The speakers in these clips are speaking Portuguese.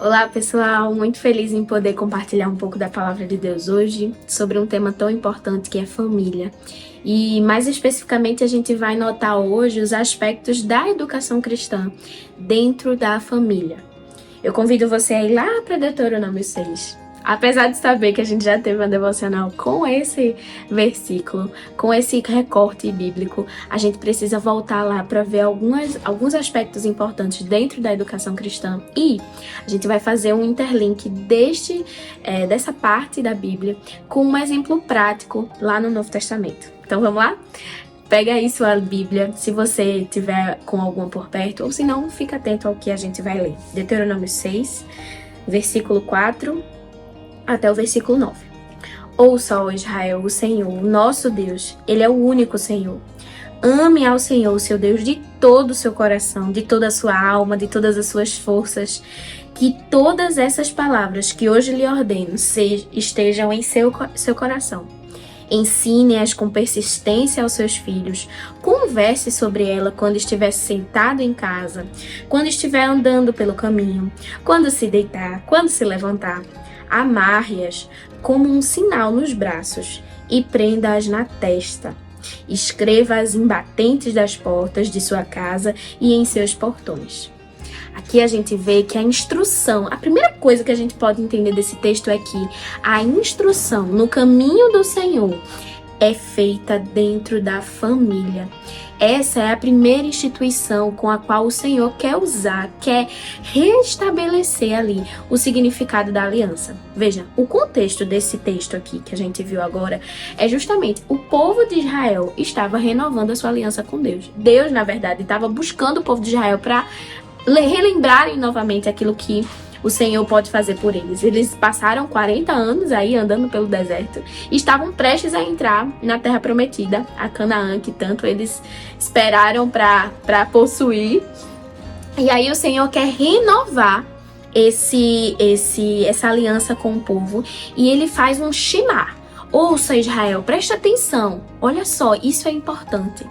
Olá, pessoal! Muito feliz em poder compartilhar um pouco da palavra de Deus hoje sobre um tema tão importante que é família. E mais especificamente a gente vai notar hoje os aspectos da educação cristã dentro da família. Eu convido você a ir lá para Deuteronômio 6. Apesar de saber que a gente já teve uma devocional com esse versículo, com esse recorte bíblico, a gente precisa voltar lá para ver alguns aspectos importantes dentro da educação cristã. E a gente vai fazer um interlink dessa parte da Bíblia com um exemplo prático lá no Novo Testamento. Então vamos lá? Pega aí sua Bíblia, se você tiver com alguma por perto, ou se não, fica atento ao que a gente vai ler. Deuteronômio 6, versículo 4 até o versículo 9. Ouça, ó Israel, o Senhor, o nosso Deus, Ele é o único Senhor. Ame ao Senhor, seu Deus, de todo o seu coração, de toda a sua alma, de todas as suas forças. Que todas essas palavras que hoje lhe ordeno estejam em seu coração. Ensine-as com persistência aos seus filhos. Converse sobre ela quando estiver sentado em casa, quando estiver andando pelo caminho, quando se deitar, quando se levantar. Amarre-as como um sinal nos braços e prenda-as na testa. Escreva-as em batentes das portas de sua casa e em seus portões. Aqui a gente vê que a primeira coisa que a gente pode entender desse texto é que a instrução no caminho do Senhor é feita dentro da família. Essa é a primeira instituição com a qual o Senhor quer restabelecer ali o significado da aliança. Veja, o contexto desse texto aqui que a gente viu agora é justamente o povo de Israel estava renovando a sua aliança com Deus. Deus, na verdade, estava buscando o povo de Israel para relembrarem novamente aquilo que o Senhor pode fazer por eles. Eles passaram 40 anos aí andando pelo deserto e estavam prestes a entrar na Terra Prometida, a Canaã, que tanto eles esperaram para possuir. E aí o Senhor quer renovar essa aliança com o povo e ele faz um shema. Ouça, Israel, preste atenção. Olha só, isso é importante.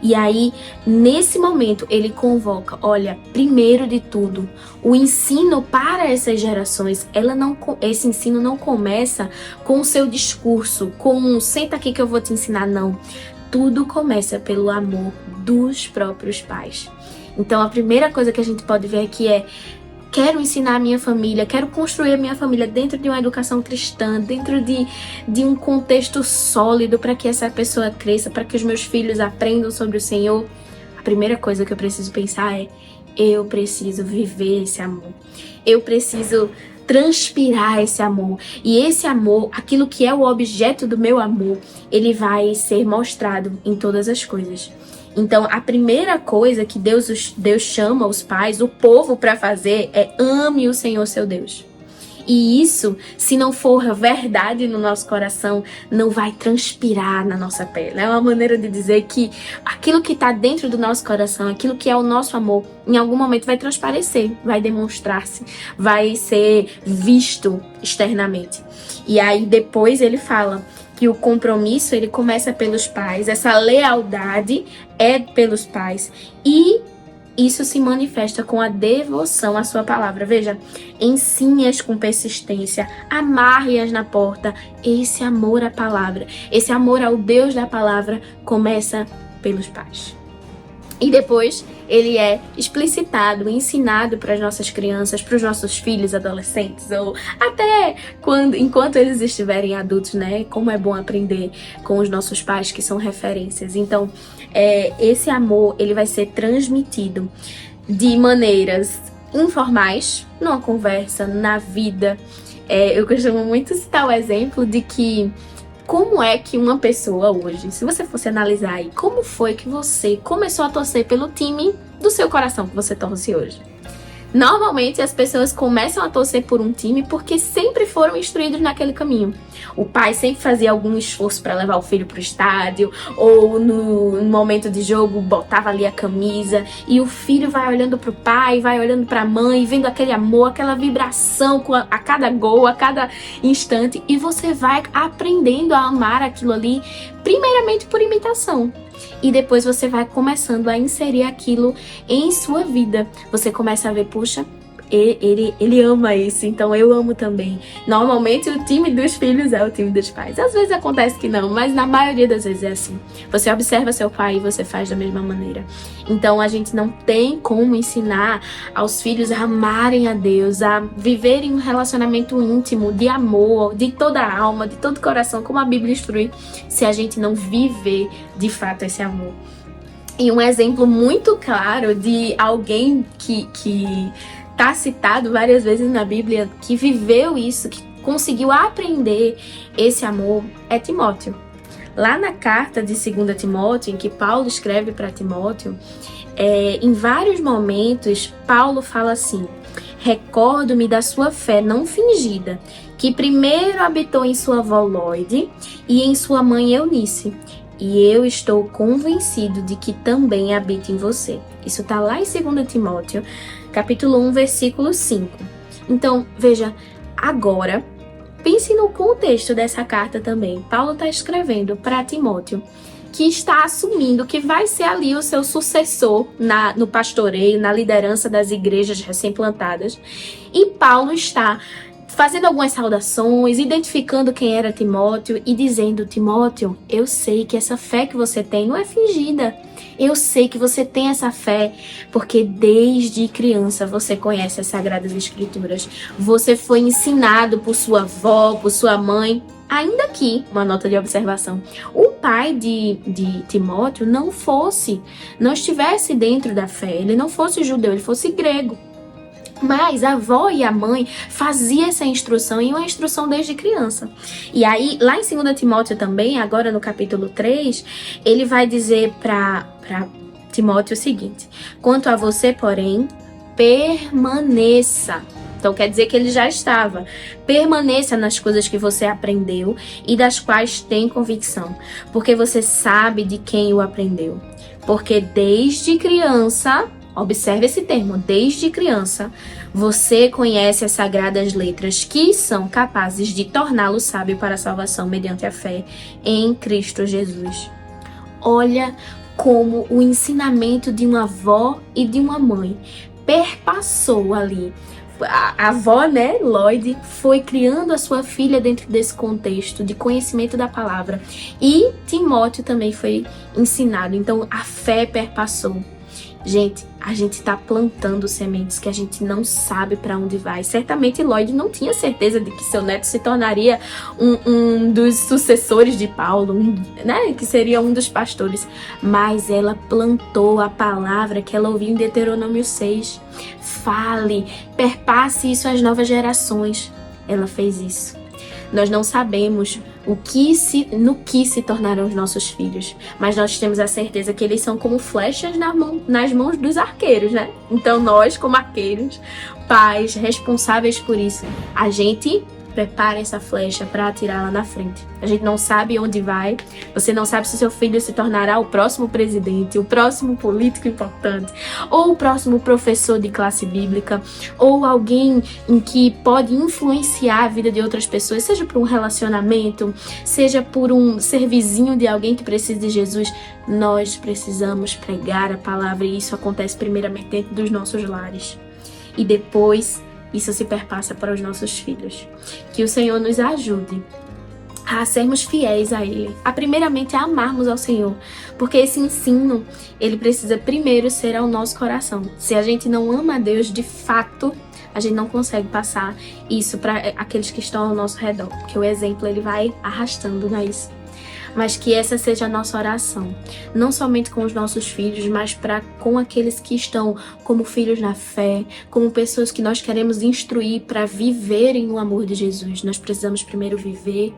E aí, nesse momento, ele convoca, olha, primeiro de tudo, o ensino para essas gerações, esse ensino não começa com o seu discurso, com senta aqui que eu vou te ensinar, não. Tudo começa pelo amor dos próprios pais. Então, a primeira coisa que a gente pode ver aqui é: quero ensinar a minha família, quero construir a minha família dentro de uma educação cristã, dentro de um contexto sólido para que essa pessoa cresça, para que os meus filhos aprendam sobre o Senhor. A primeira coisa que eu preciso pensar é: eu preciso viver esse amor. Eu preciso transpirar esse amor. E esse amor, aquilo que é o objeto do meu amor, ele vai ser mostrado em todas as coisas. Então, a primeira coisa que Deus chama os pais, o povo para fazer é: ame o Senhor seu Deus. E isso, se não for verdade no nosso coração, não vai transpirar na nossa pele. É uma maneira de dizer que aquilo que está dentro do nosso coração, aquilo que é o nosso amor, em algum momento vai transparecer, vai demonstrar-se, vai ser visto externamente. E aí depois ele fala que o compromisso, ele começa pelos pais, essa lealdade é pelos pais, e isso se manifesta com a devoção à sua palavra. Veja, ensine-as com persistência, amarre-as na porta. Esse amor à palavra, esse amor ao Deus da palavra começa pelos pais. E depois ele é explicitado, ensinado para as nossas crianças, para os nossos filhos, adolescentes, ou até enquanto eles estiverem adultos, né? Como é bom aprender com os nossos pais, que são referências. Então, esse amor, ele vai ser transmitido de maneiras informais, numa conversa, na vida. Eu costumo muito citar o exemplo de que como é que uma pessoa hoje, se você fosse analisar aí, como foi que você começou a torcer pelo time do seu coração que você torce hoje? Normalmente as pessoas começam a torcer por um time porque sempre foram instruídos naquele caminho. O pai sempre fazia algum esforço para levar o filho para o estádio, ou no momento de jogo botava ali a camisa, e o filho vai olhando para o pai, vai olhando para a mãe, vendo aquele amor, aquela vibração a cada gol, a cada instante, e você vai aprendendo a amar aquilo ali, primeiramente por imitação. E depois você vai começando a inserir aquilo em sua vida. Você começa a ver, puxa, Ele ama isso, então eu amo também. Normalmente o time dos filhos é o time dos pais. Às vezes acontece que não, mas na maioria das vezes é assim. Você observa seu pai e você faz da mesma maneira. Então a gente não tem como ensinar aos filhos a amarem a Deus, a viverem um relacionamento íntimo, de amor, de toda a alma, de todo o coração, como a Bíblia instrui, se a gente não viver de fato esse amor. E um exemplo muito claro de alguém que tá citado várias vezes na Bíblia, que viveu isso, que conseguiu aprender esse amor, é Timóteo. Lá na carta de 2 Timóteo, em que Paulo escreve para Timóteo, em vários momentos, Paulo fala assim: recordo-me da sua fé não fingida, que primeiro habitou em sua avó Lóide e em sua mãe Eunice, e eu estou convencido de que também habita em você. Isso está lá em 2 Timóteo, capítulo 1, versículo 5. Então, veja, agora, pense no contexto dessa carta também. Paulo está escrevendo para Timóteo, que está assumindo que vai ser ali o seu sucessor no pastoreio, na liderança das igrejas recém-plantadas. E Paulo está fazendo algumas saudações, identificando quem era Timóteo e dizendo: Timóteo, eu sei que essa fé que você tem não é fingida. Eu sei que você tem essa fé porque desde criança você conhece as Sagradas Escrituras. Você foi ensinado por sua avó, por sua mãe. Ainda aqui, uma nota de observação, o pai de Timóteo não estivesse dentro da fé, ele não fosse judeu, ele fosse grego. Mas a avó e a mãe faziam essa instrução, e uma instrução desde criança. E aí, lá em 2 Timóteo também, agora no capítulo 3, ele vai dizer para Timóteo o seguinte: quanto a você, porém, permaneça. Então quer dizer que ele já estava. Permaneça nas coisas que você aprendeu e das quais tem convicção, porque você sabe de quem o aprendeu. Porque desde criança, observe esse termo, desde criança, você conhece as sagradas letras que são capazes de torná-lo sábio para a salvação mediante a fé em Cristo Jesus. Olha como o ensinamento de uma avó e de uma mãe perpassou ali. A avó, né, Lloyd, foi criando a sua filha dentro desse contexto de conhecimento da palavra. E Timóteo também foi ensinado. Então, a fé perpassou. Gente, a gente está plantando sementes que a gente não sabe para onde vai. Certamente Lloyd não tinha certeza de que seu neto se tornaria um dos sucessores de Paulo, né? Que seria um dos pastores. Mas ela plantou a palavra que ela ouviu em Deuteronômio 6. Fale, perpasse isso às novas gerações. Ela fez isso. Nós não sabemos no que se tornarão os nossos filhos, mas nós temos a certeza que eles são como flechas nas mãos dos arqueiros, né? Então nós, como arqueiros, pais responsáveis por isso, a gente prepara essa flecha para atirá-la na frente. A gente não sabe onde vai. Você não sabe se seu filho se tornará o próximo presidente, o próximo político importante, ou o próximo professor de classe bíblica, ou alguém em que pode influenciar a vida de outras pessoas, seja por um relacionamento, seja por um ser vizinho de alguém que precisa de Jesus. Nós precisamos pregar a palavra, e isso acontece primeiramente dentro dos nossos lares. E depois isso se perpassa para os nossos filhos. Que o Senhor nos ajude a sermos fiéis a Ele, a primeiramente a amarmos ao Senhor, porque esse ensino, ele precisa primeiro ser ao nosso coração. Se a gente não ama a Deus de fato, a gente não consegue passar isso para aqueles que estão ao nosso redor, porque o exemplo ele vai arrastando, não é isso? Mas que essa seja a nossa oração, não somente com os nossos filhos, mas com aqueles que estão como filhos na fé, como pessoas que nós queremos instruir para viverem o amor de Jesus. Nós precisamos primeiro viver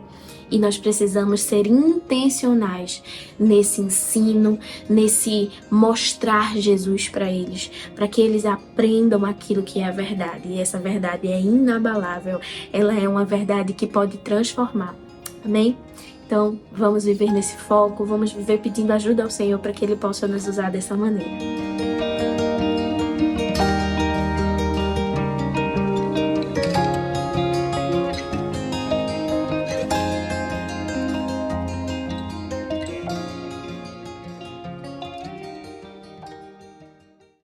e nós precisamos ser intencionais nesse ensino, nesse mostrar Jesus para eles, para que eles aprendam aquilo que é a verdade. E essa verdade é inabalável, ela é uma verdade que pode transformar. Amém? Então, vamos viver nesse foco, vamos viver pedindo ajuda ao Senhor para que Ele possa nos usar dessa maneira.